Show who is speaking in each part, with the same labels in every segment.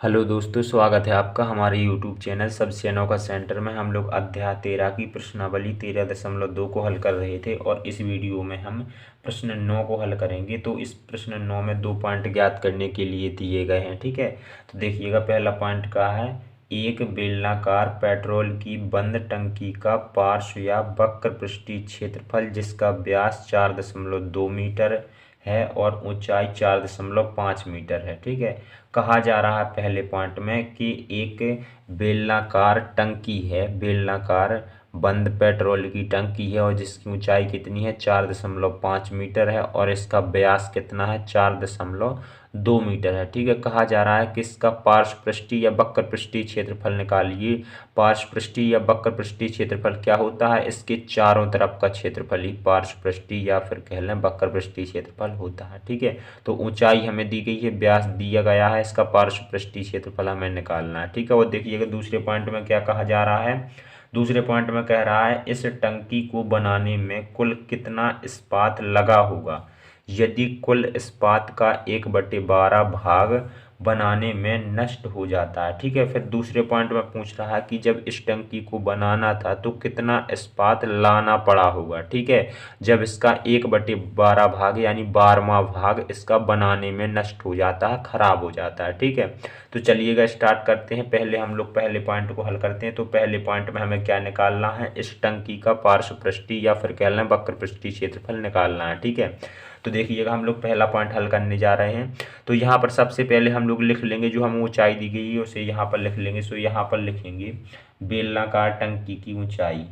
Speaker 1: Hello दोस्तों, स्वागत है आपका हमारे यूट्यूब चैनल सबसेनों का सेंटर में। हम लोग अध्याय 13 की प्रश्नावली 13.2 को हल कर रहे थे और इस वीडियो में हम प्रश्न 9 को हल करेंगे। तो इस प्रश्न 9 में 2 पॉइंट ज्ञात करने के लिए दिए गए हैं। ठीक है, तो देखिएगा पहला पॉइंट का है, एक बेलनाकार पेट्रोल की बंद टंकी का पार्श्व या वक्र पृष्ठीय क्षेत्रफल जिसका व्यास 4.2 मीटर है और ऊंचाई 4.5 मीटर है। ठीक है, कहा जा रहा है पहले पॉइंट में कि एक बेलनाकार टंकी है, बेलनाकार बंद पेट्रोल की टंकी है और जिसकी ऊंचाई कितनी है 4.5 मीटर है और इसका व्यास कितना है 4.2 मीटर है। ठीक है, कहा जा रहा है कि इसका पार्श्व पृष्ठीय या वक्र पृष्ठीय क्षेत्रफल निकालिए। पार्श्व पृष्ठीय या वक्र पृष्ठीय क्षेत्रफल क्या होता है, इसके चारों तरफ का क्षेत्रफल ही पार्श्व पृष्ठीय या फिर कह लें वक्र पृष्ठीय क्षेत्रफल होता है। ठीक है, तो ऊंचाई हमें दी गई है, व्यास दिया गया है, इसका पार्श्व पृष्ठीय क्षेत्रफल हमें निकालना है। ठीक है, और देखिएगा दूसरे पॉइंट में क्या कहा जा रहा है। दूसरे पॉइंट में कह रहा है इस टंकी को बनाने में कुल कितना इस्पात लगा होगा यदि कुल इस्पात का 1/12 भाग बनाने में नष्ट हो जाता है। ठीक है, फिर दूसरे पॉइंट में पूछ रहा है कि जब इस टंकी को बनाना था तो कितना इस्पात लाना पड़ा होगा। ठीक है, जब इसका 1/12 भाग यानी 12वां भाग इसका बनाने में नष्ट हो जाता है, खराब हो जाता है। ठीक है, तो चलिएगा स्टार्ट करते हैं। पहले हम लोग पहले पॉइंट को हल करते हैं। तो पहले पॉइंट में हमें क्या निकालना है, इस टंकी का पार्श्व पृष्ठीय या फिर कह लें वक्र पृष्ठीय क्षेत्रफल निकालना है। ठीक है, तो देखिएगा हम लोग पहला पॉइंट हल करने जा रहे हैं। तो यहाँ पर सबसे पहले हम लोग लिख लेंगे, जो हमें ऊंचाई दी गई है उसे यहाँ पर लिख लेंगे। सो यहाँ पर लिखेंगे बेलनाकार टंकी की ऊंचाई,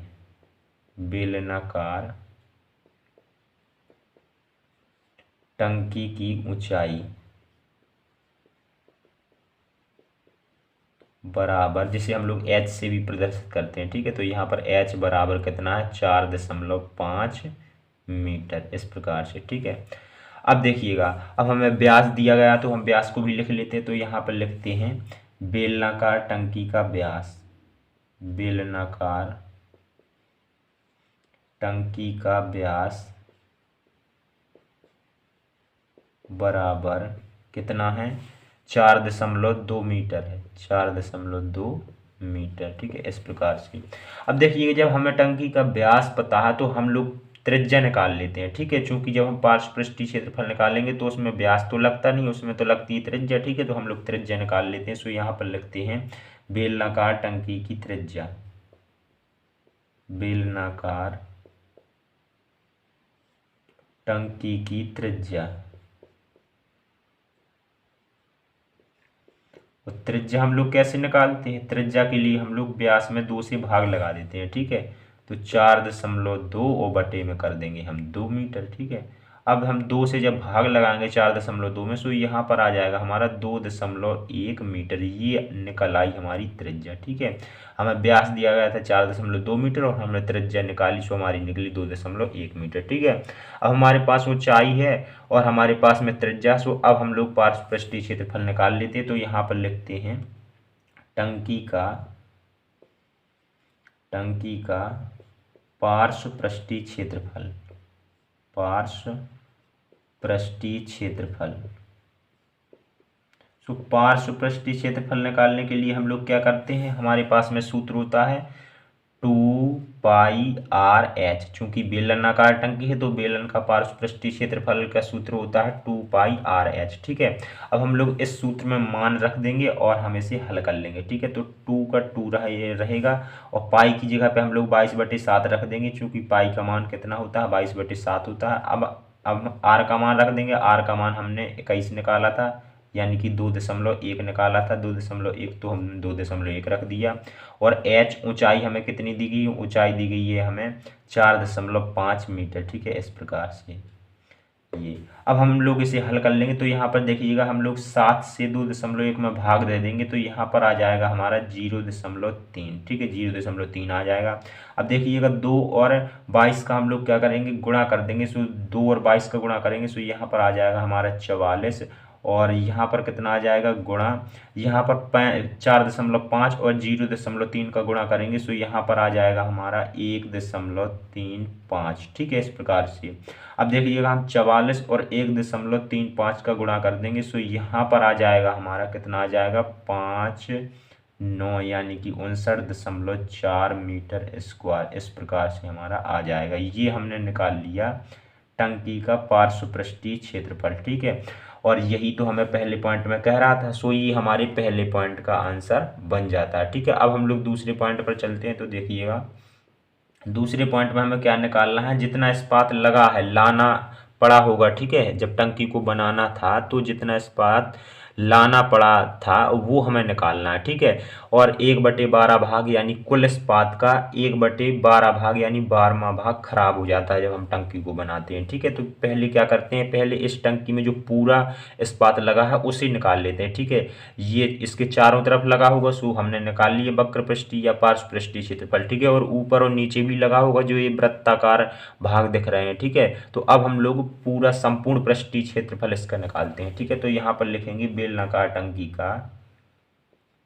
Speaker 1: बेलनाकार टंकी की ऊंचाई बराबर, जिसे हम लोग एच से भी प्रदर्शित करते हैं। ठीक है, तो यहाँ पर एच बराबर कितना है 4.5 मीटर, इस प्रकार से। ठीक है, अब देखिएगा, अब हमें व्यास दिया गया तो हम व्यास को भी लिख लेते हैं। तो यहाँ पर लिखते हैं बेलनाकार टंकी का व्यास, बेलनाकार टंकी का व्यास बराबर कितना है 4.2 मीटर है, 4.2 मीटर। ठीक है, इस प्रकार से। अब देखिए, जब हमें टंकी का व्यास पता है तो हम लोग त्रिज्या निकाल लेते हैं। ठीक है, चूंकि जब हम पार्श्व पृष्ठीय क्षेत्रफल निकालेंगे तो उसमें व्यास तो लगता नहीं, उसमें तो लगती है त्रिज्या। ठीक है, तो हम लोग त्रिज्या निकाल लेते हैं। सो यहाँ पर लिखते हैं बेलनाकार टंकी की त्रिज्या, बेलनाकार टंकी की त्रिज्या। और त्रिज्या हम लोग कैसे निकालते हैं, त्रिज्या के लिए हम लोग व्यास में 2 से भाग लगा देते हैं। ठीक है, तो 4.2 और बटे में कर देंगे हम 2 मीटर। ठीक है, अब हम 2 से जब भाग लगाएंगे 4.2 में, सो यहाँ पर आ जाएगा हमारा 2.1 मीटर। ये निकल आई हमारी त्रिज्या। ठीक है, हमें व्यास दिया गया था 4.2 मीटर और हमने त्रिज्या निकाली, सो हमारी निकली 2.1 मीटर। ठीक है, अब हमारे पास ऊंचाई है और हमारे पास में त्रिज्या। सो अब हम लोग पार्श्व पृष्ठीय क्षेत्रफल निकाल लेते हैं। तो यहाँ पर लिखते हैं टंकी का पार्श्व पृष्ठीय क्षेत्रफल, पार्श्व पृष्ठीय क्षेत्रफल। सो पार्श्व पृष्ठीय क्षेत्रफल निकालने के लिए हम लोग क्या करते हैं, हमारे पास में सूत्र होता है 2πr/h। चूंकि बेलनाकार टंकी है तो बेलन का पार्श्व पृष्ठीय क्षेत्रफल का सूत्र होता है 2πr/h। ठीक है, अब हम लोग इस सूत्र में मान रख देंगे और हम इसे हल कर लेंगे। ठीक है, तो 2 का 2 रहेगा और पाई की जगह पे हम लोग 22/7 रख देंगे। चूंकि पाई का मान कितना होता है 22/7 होता है। अब आर का मान रख देंगे। आर का मान हमने 21 निकाला था, यानी कि 2.1 निकाला था। 2.1 तो हमने 2.1 रख दिया। और एच ऊंचाई हमें कितनी दी गई, ऊंचाई दी गई है हमें 4.5 मीटर। ठीक है, इस प्रकार से ये। अब हम लोग इसे हल कर लेंगे। तो यहाँ पर देखिएगा, हम लोग 7 से 2.1 में भाग दे देंगे तो यहाँ पर आ जाएगा हमारा 0.3। ठीक है, 0.3 आ जाएगा। अब देखिएगा 2 और 22 का हम लोग क्या करेंगे, गुणा कर देंगे। सो 2 और 22 का गुणा करेंगे, सो यहाँ पर आ जाएगा हमारा 44 और यहाँ पर कितना आ जाएगा गुणा, यहाँ पर 4.5 और 0.3 का गुणा करेंगे तो यहाँ पर आ जाएगा हमारा 1.35। ठीक है, इस प्रकार से। अब देखिएगा हम 44 और 1.35 का गुणा कर देंगे तो यहाँ पर आ जाएगा हमारा कितना आ जाएगा 5×9 यानी कि 59.4 मीटर स्क्वायर। इस प्रकार से हमारा आ जाएगा। ये हमने निकाल लिया टंकी का पार्श्व पृष्ठीय क्षेत्रफल। ठीक है, और यही तो हमें पहले पॉइंट में कह रहा था, सो ये हमारे पहले पॉइंट का आंसर बन जाता है। ठीक है, अब हम लोग दूसरे पॉइंट पर चलते हैं। तो देखिएगा दूसरे पॉइंट में हमें क्या निकालना है, जितना इस्पात लगा है लाना पड़ा होगा। ठीक है, जब टंकी को बनाना था तो जितना इस्पात लाना पड़ा था वो हमें निकालना है। ठीक है, और 1/12 भाग यानी कुल इस्पात का 1/12 भाग यानी 12वां भाग खराब हो जाता है जब हम टंकी को बनाते हैं। ठीक है, तो पहले क्या करते हैं, पहले इस टंकी में जो पूरा इस्पात लगा है उसे निकाल लेते हैं। ठीक है, ये इसके चारों तरफ लगा होगा सो हमने निकाल लिए वक्र पृष्ठीय या पार्श्व पृष्ठीय क्षेत्रफल। ठीक है, और ऊपर और नीचे भी लगा होगा जो ये वृत्ताकार भाग दिख रहे हैं। ठीक है, तो अब हम लोग पूरा संपूर्ण पृष्ठीय क्षेत्रफल इसका निकालते हैं। ठीक है, तो यहाँ पर लिखेंगे बेलनाकार टंकी का,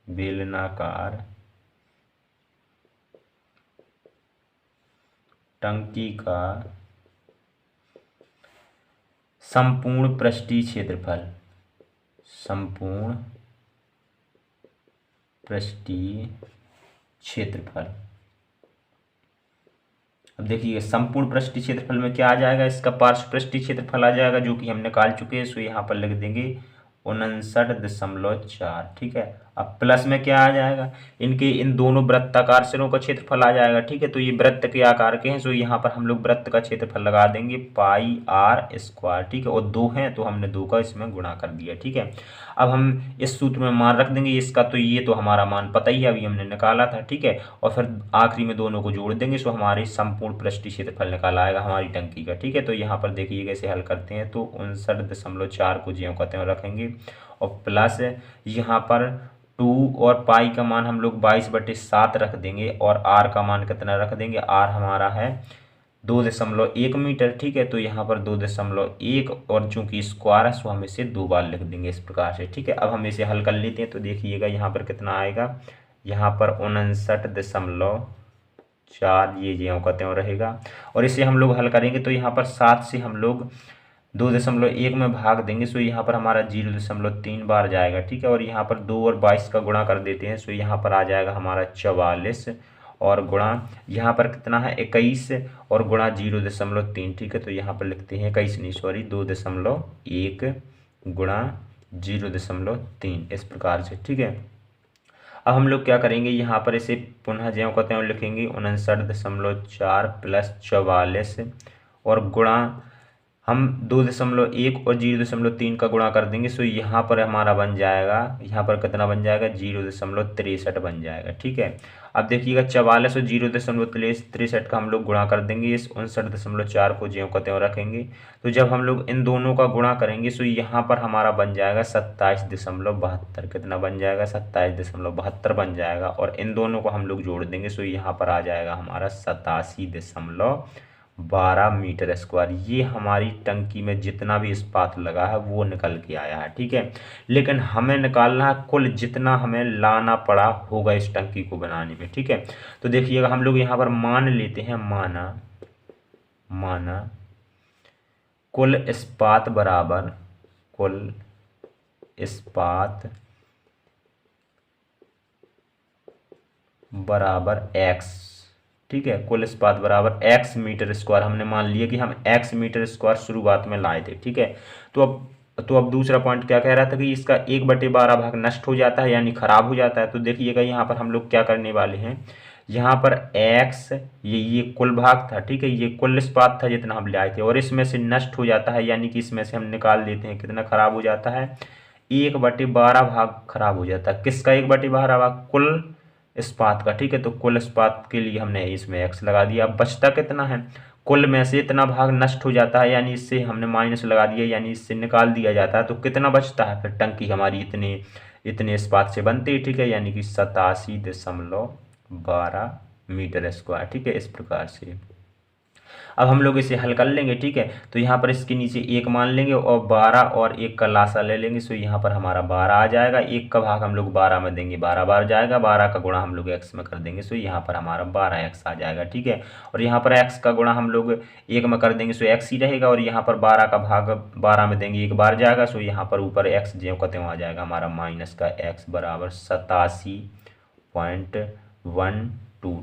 Speaker 1: बेलनाकार टंकी का संपूर्ण पृष्ठीय क्षेत्रफल, संपूर्ण पृष्ठीय क्षेत्रफल। अब देखिए संपूर्ण पृष्ठीय क्षेत्रफल में क्या आ जाएगा, इसका पार्श्व पृष्ठीय क्षेत्रफल आ जाएगा जो कि हम निकाल चुके हैं। सो यहाँ पर लिख देंगे 59.4। ठीक है, अब प्लस में क्या आ जाएगा, इनके इन दोनों वृत्ताकार सिरों का क्षेत्रफल आ जाएगा। ठीक है, तो ये वृत्त के आकार के हैं, सो यहाँ पर हम लोग वृत्त का क्षेत्रफल लगा देंगे πr²। ठीक है, और 2 हैं तो हमने 2 का इसमें गुणा कर दिया। ठीक है, अब हम इस सूत्र में मान रख देंगे इसका, तो ये तो हमारा मान पता ही है, अभी हमने निकाला था। ठीक है, और फिर आखिरी में दोनों को जोड़ देंगे सो हमारी संपूर्ण पृष्ठीय क्षेत्रफल निकाल आएगा हमारी टंकी का। ठीक है, तो यहाँ पर देखिएगा इसे हल करते हैं तो 59.4 को ज्यों का त्यों रखेंगे और प्लस यहाँ पर 2 और पाई का मान हम लोग 22/7 रख देंगे और आर का मान कितना रख देंगे, आर हमारा है 2.1 मीटर। ठीक है, तो यहाँ पर 2.1 और चूंकि स्क्वायर है सो हम इसे 2 बार लिख देंगे इस प्रकार से। ठीक है, अब हम इसे हल कर लेते हैं तो देखिएगा यहाँ पर कितना आएगा, यहाँ पर 59.4 ये ज्यों का त्यों रहेगा। और इसे हम लोग हल करेंगे तो यहाँ पर 7 से हम लोग 2.1 में भाग देंगे सो यहाँ पर हमारा 0.3 बार जाएगा। ठीक है, और यहाँ पर 2 और 22 का गुणा कर देते हैं सो यहाँ पर आ जाएगा हमारा 44 और गुणा यहाँ पर कितना है 21 और गुणा 0.3। ठीक है, तो यहाँ पर लिखते हैं 21 नहीं सॉरी 2.1 गुणा 0.3 इस प्रकार से। ठीक है, अब हम लोग क्या करेंगे, यहाँ पर इसे पुनः ज्यों का त्यों लिखेंगे 59.4 प्लस 44 और गुणा हम 2.1 और 0.3 का गुणा कर देंगे सो यहाँ पर हमारा बन जाएगा, यहाँ पर कितना बन जाएगा 0.63 बन जाएगा। ठीक है, अब देखिएगा 44 और 0.63 का हम लोग गुणा कर देंगे, इस 59.4 को ज्यों का त्यों रखेंगे। तो जब हम लोग इन दोनों का गुणा करेंगे सो यहाँ पर हमारा बन जाएगा 27.72। कितना बन जाएगा 27.72 बन जाएगा, और इन दोनों को हम लोग जोड़ देंगे सो यहाँ पर आ जाएगा हमारा 87.12 मीटर स्क्वायर। ये हमारी टंकी में जितना भी इस्पात लगा है वो निकल के आया है। ठीक है, लेकिन हमें निकालना है कुल जितना हमें लाना पड़ा होगा इस टंकी को बनाने में। ठीक है, तो देखिएगा हम लोग यहाँ पर मान लेते हैं, माना कुल इस्पात बराबर, कुल इस्पात बराबर x। ठीक है, कुल इस्पात बराबर x मीटर स्क्वायर हमने मान लिया कि हम x मीटर स्क्वायर शुरुआत में लाए थे। ठीक है, तो अब दूसरा पॉइंट क्या कह रहा था कि इसका 1/12 भाग नष्ट हो जाता है यानी खराब हो जाता है। तो देखिएगा यहाँ पर हम लोग क्या करने वाले हैं, यहाँ पर x ये कुल भाग था। ठीक है, ये कुल इस्पात था जितना हम लाए थे और इसमें से नष्ट हो जाता है यानी कि इसमें से हम निकाल देते हैं, कितना खराब हो जाता है 1/12 भाग खराब हो जाता है। किसका 1/12 भाग, कुल इस्पात का। ठीक है, तो कुल इस्पात के लिए हमने इसमें x लगा दिया। अब बचता कितना है, कुल में से इतना भाग नष्ट हो जाता है यानी इससे हमने माइनस लगा दिया यानी इससे निकाल दिया जाता है। तो कितना बचता है, फिर टंकी हमारी इतने इस्पात से बनती है। ठीक है, यानी कि 87.12 मीटर स्क्वायर। ठीक है, इस प्रकार से। अब हम लोग इसे हल कर लेंगे, ठीक है। तो यहाँ पर इसके नीचे 1 मान लेंगे और 12 और 1 का लासा ले लेंगे। सो यहाँ पर हमारा 12 आ जाएगा। 1 का भाग हम लोग 12 में देंगे, 12 बार जाएगा। 12 का गुणा हम लोग x में कर देंगे। सो यहाँ पर हमारा 12x आ जाएगा, ठीक है। और यहाँ पर x का गुणा हम लोग 1 में कर देंगे, सो x ही रहेगा। और यहाँ पर 12 का भाग 12 में देंगे, 1 बार जाएगा। सो यहाँ पर ऊपर x ज्यों का त्यों आ जाएगा हमारा माइनस का x बराबर 87.12,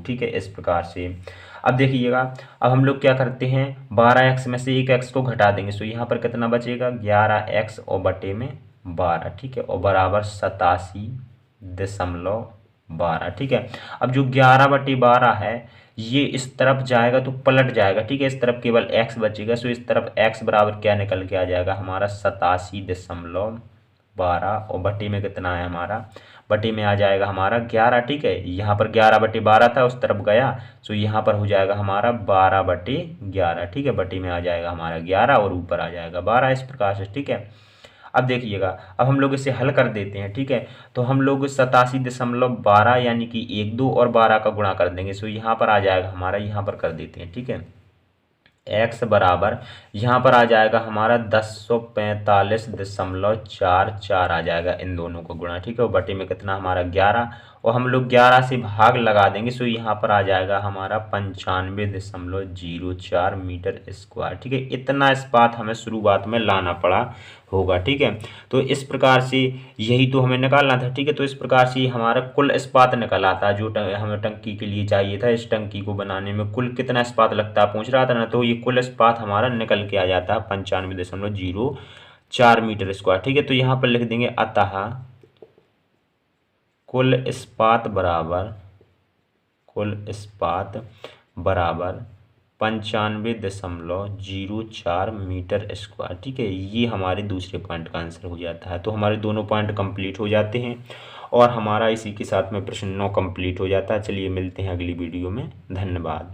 Speaker 1: ठीक है। इस प्रकार से अब देखिएगा, अब हम लोग क्या करते हैं, 12x में से 1x को घटा देंगे। सो यहाँ पर कितना बचेगा, 11x और बटे में 12, ठीक है, और बराबर 87.12, ठीक है। अब जो 11/12 है ये इस तरफ जाएगा तो पलट जाएगा, ठीक है। इस तरफ केवल x बचेगा। सो इस तरफ x बराबर क्या निकल के आ जाएगा हमारा 87.12, और बटे में कितना है हमारा, बटे में आ जाएगा हमारा 11, ठीक है। यहाँ पर 11/12 था, उस तरफ गया। सो यहाँ पर हो जाएगा हमारा 12/11, ठीक है। बटे में आ जाएगा हमारा 11 और ऊपर आ जाएगा 12, इस प्रकार से, ठीक है। अब देखिएगा, अब हम लोग इसे हल कर देते हैं, ठीक है। तो हम लोग 87.12 यानी कि 1, 2 और 12 का गुणा कर देंगे। सो यहाँ पर आ जाएगा हमारा, यहाँ पर कर देते हैं, ठीक है। x बराबर यहाँ पर आ जाएगा हमारा 1045.44 आ जाएगा, इन दोनों को गुणा, ठीक है। और बटे में कितना हमारा 11, और हम लोग 11 से भाग लगा देंगे। सो यहाँ पर आ जाएगा हमारा 95.04 मीटर स्क्वायर, ठीक है। इतना इस्पात हमें शुरुआत में लाना पड़ा होगा, ठीक है। तो इस प्रकार से यही तो हमें निकालना था, ठीक है। तो इस प्रकार से हमारा कुल इस्पात निकल आता है जो हमें टंकी के लिए चाहिए था। इस टंकी को बनाने में कुल कितना इस्पात लगता है पूछ रहा था ना, तो ये कुल इस्पात हमारा निकल के आ जाता है 95.04 मीटर स्क्वायर, ठीक है। तो यहाँ पर लिख देंगे अतः कुल इस्पात बराबर 95.04 मीटर स्क्वायर, ठीक है। ये हमारे दूसरे पॉइंट का आंसर हो जाता है। तो हमारे दोनों पॉइंट कंप्लीट हो जाते हैं और हमारा इसी के साथ में प्रश्न 9 कंप्लीट हो जाता है। चलिए मिलते हैं अगली वीडियो में, धन्यवाद।